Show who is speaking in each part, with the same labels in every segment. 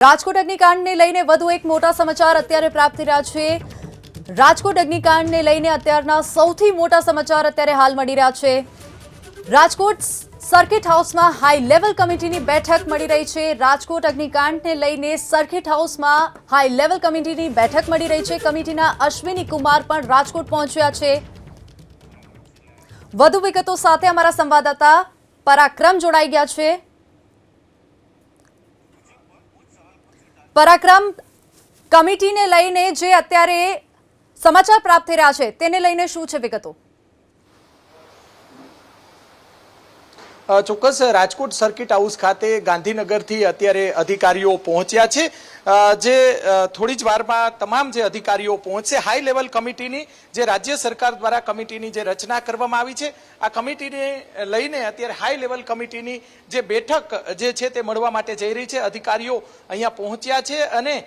Speaker 1: રાજકોટ અગ્નિકાંડને લઈને વધુ એક મોટા સમાચાર અત્યારે પ્રાપ્ત થઈ રહ્યા છે। રાજકોટ અગ્નિકાંડને લઈને અત્યારના સૌથી મોટા સમાચાર અત્યારે હાલ મળી રહ્યા છે। રાજકોટ સર્કિટ હાઉસમાં હાઈ લેવલ કમિટીની બેઠક મળી રહી છે। રાજકોટ અગ્નિકાંડને લઈને સર્કિટ હાઉસમાં હાઈ લેવલ કમિટીની બેઠક મળી રહી છે। કમિટીના અશ્વિની કુમાર પણ રાજકોટ પહોંચ્યા છે। વધુ વિગતો સાથે અમારા સંવાદદાતા પરાક્રમ જોડાઈ ગયા છે। પરાક્રમ, કમિટીને લઈને જે અત્યારે સમાચાર પ્રાપ્ત થઈ રહ્યા છે તેને લઈને શું છે વિગતો?
Speaker 2: ચોક્કસ રાજકોટ સર્કિટ હાઉસ ખાતે ગાંધીનગરથી અત્યારે અધિકારીઓ પહોંચ્યા છે। જે થોડી જ વારમાં તમામ જે અધિકારીઓ પહોંચશે હાઈ લેવલ કમિટીની જે રાજ્ય સરકાર દ્વારા કમિટીની જે રચના કરવામાં આવી છે આ કમિટીને લઈને અત્યારે હાઈ લેવલ કમિટીની જે બેઠક જે છે તે મળવા માટે જઈ રહી છે। અધિકારીઓ અહીંયા પહોંચ્યા છે અને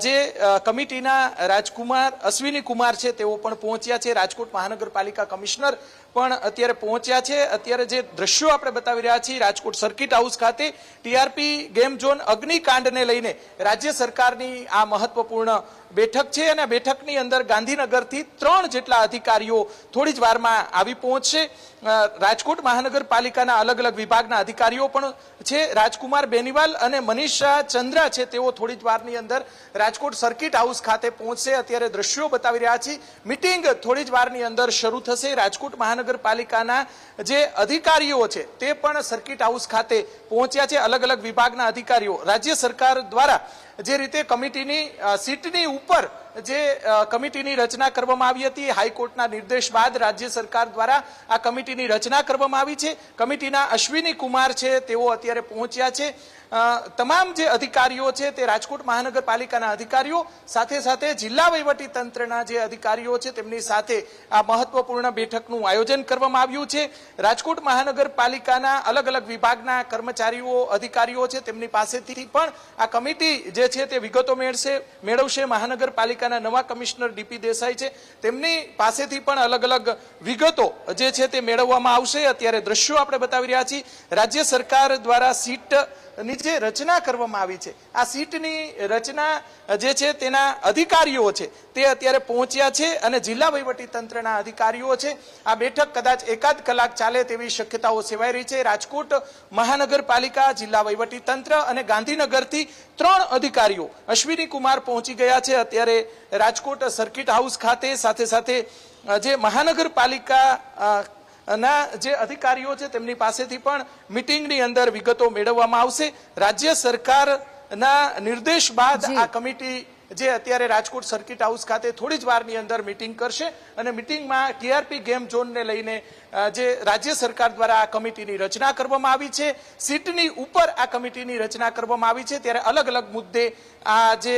Speaker 2: જે કમિટીના રાજકુમાર અશ્વિની કુમાર છે તેઓ પણ પહોંચ્યા છે। રાજકોટ મહાનગરપાલિકા કમિશનર પણ અત્યારે પહોંચ્યા છે। અત્યારે જે દ્રશ્યો આપણે બતાવી રહ્યા છીએ રાજકોટ સર્કિટ હાઉસ ખાતે ટીઆરપી ગેમ ઝોન અગ્નિકાંડને લઈને રાજ્ય સરકારની આ મહત્વપૂર્ણ બેઠક છે અને બેઠકની અંદર ગાંધીનગરથી 3 જેટલા અધિકારીઓ થોડી જ વારમાં આવી પહોંચશે। રાજકોટ મહાનગરપાલિકાના અલગ અલગ વિભાગના અધિકારીઓ પણ છે। રાજકુમાર બેનીવાલ અને મનીષા ચંદ્રા છે તેઓ થોડી જ વારની અંદર રાજકોટ સર્કિટ હાઉસ ખાતે પહોંચશે। અત્યારે દ્રશ્યો બતાવી રહ્યા છીએ। મીટિંગ થોડી જ વારની અંદર શરૂ થશે। રાજકોટ મહાનગરપાલિકાના જે અધિકારીઓ છે તે પણ સર્કિટ હાઉસ ખાતે પહોંચ્યા છે। અલગ અલગ વિભાગના અધિકારીઓ રાજ્ય સરકાર દ્વારા જે રીતે કમિટીની સીટની ઉપર જે કમિટીની રચના કરવામાં આવી હતી હાઈકોર્ટના નિર્દેશ બાદ રાજ્ય સરકાર દ્વારા આ કમિટીની રચના કરવામાં આવી છે। કમિટીના અશ્વિની કુમાર છે તેઓ અત્યારે પહોંચ્યા છે। તમામ જે અધિકારીઓ છે તે રાજકોટ મહાનગરપાલિકાના અધિકારીઓ સાથે સાથે જિલ્લા વહીવટી તંત્રના જે અધિકારીઓ છે તેમની સાથે આ મહત્વપૂર્ણ બેઠકનું આયોજન કરવામાં આવ્યું છે। રાજકોટ મહાનગરપાલિકાના અલગ અલગ વિભાગના કર્મચારીઓ અધિકારીઓ છે તેમની પાસેથી પણ આ કમિટી જે છે તે વિગતો મેળવશે। મહાનગરપાલિકાના નવા કમિશનર ડીપી દેસાઈ છે તેમની પાસેથી પણ અલગ અલગ વિગતો જે છે તે મેળવવામાં આવશે। અત્યારે દ્રશ્યો આપણે બતાવી રહ્યા છીએ। રાજ્ય સરકાર દ્વારા સીટ ની જે રચના કરવામાં આવી છે આ સીટની રચના જે છે તેના અધિકારીઓ છે તે અત્યારે પહોંચ્યા છે અને જિલ્લા વહીવટી તંત્રના અધિકારીઓ છે આ બેઠક કદાચ એકાદ કલાક ચાલે તેવી શક્યતાઓ સેવાઈ રહી છે। રાજકોટ મહાનગરપાલિકા જિલ્લા વહીવટી તંત્ર અને ગાંધીનગરથી 3 અધિકારીઓ અશ્વિની કુમાર પહોંચી ગયા છે અત્યારે રાજકોટ સર્કિટ હાઉસ ખાતે। સાથે સાથે જે મહાનગરપાલિકા ના જે અધિકારીઓ છે તેમની પાસેથી પણ મીટિંગની અંદર વિગતો મેળવવામાં આવશે। રાજ્ય સરકારના નિર્દેશ બાદ આ કમિટી જે અત્યારે રાજકોટ સર્કિટ હાઉસ ખાતે થોડી જ વારની અંદર મીટિંગ કરશે અને મીટિંગમાં ટીઆરપી ગેમ ઝોનને લઈને જે રાજ્ય સરકાર દ્વારા આ કમિટીની રચના કરવામાં આવી છે સીટની ઉપર આ કમિટીની રચના કરવામાં આવી છે ત્યારે અલગ અલગ મુદ્દે આ જે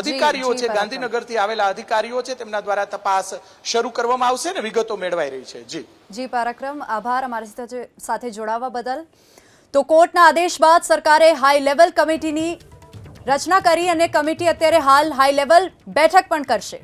Speaker 2: અધિકારીઓ છે ગાંધીનગરથી આવેલા અધિકારીઓ છે તેમના દ્વારા તપાસ શરૂ કરવામાં આવશે અને વિગતો મેળવાઈ રહી છે।
Speaker 1: જી પરાક્રમ, આભાર અમારી સાથે જોડાવા બદલ। તો કોર્ટના આદેશ બાદ સરકારે હાઈ લેવલ કમિટીની રચના કરી અને કમિટી અત્યારે હાલ હાઈ લેવલ બેઠક પણ કરશે।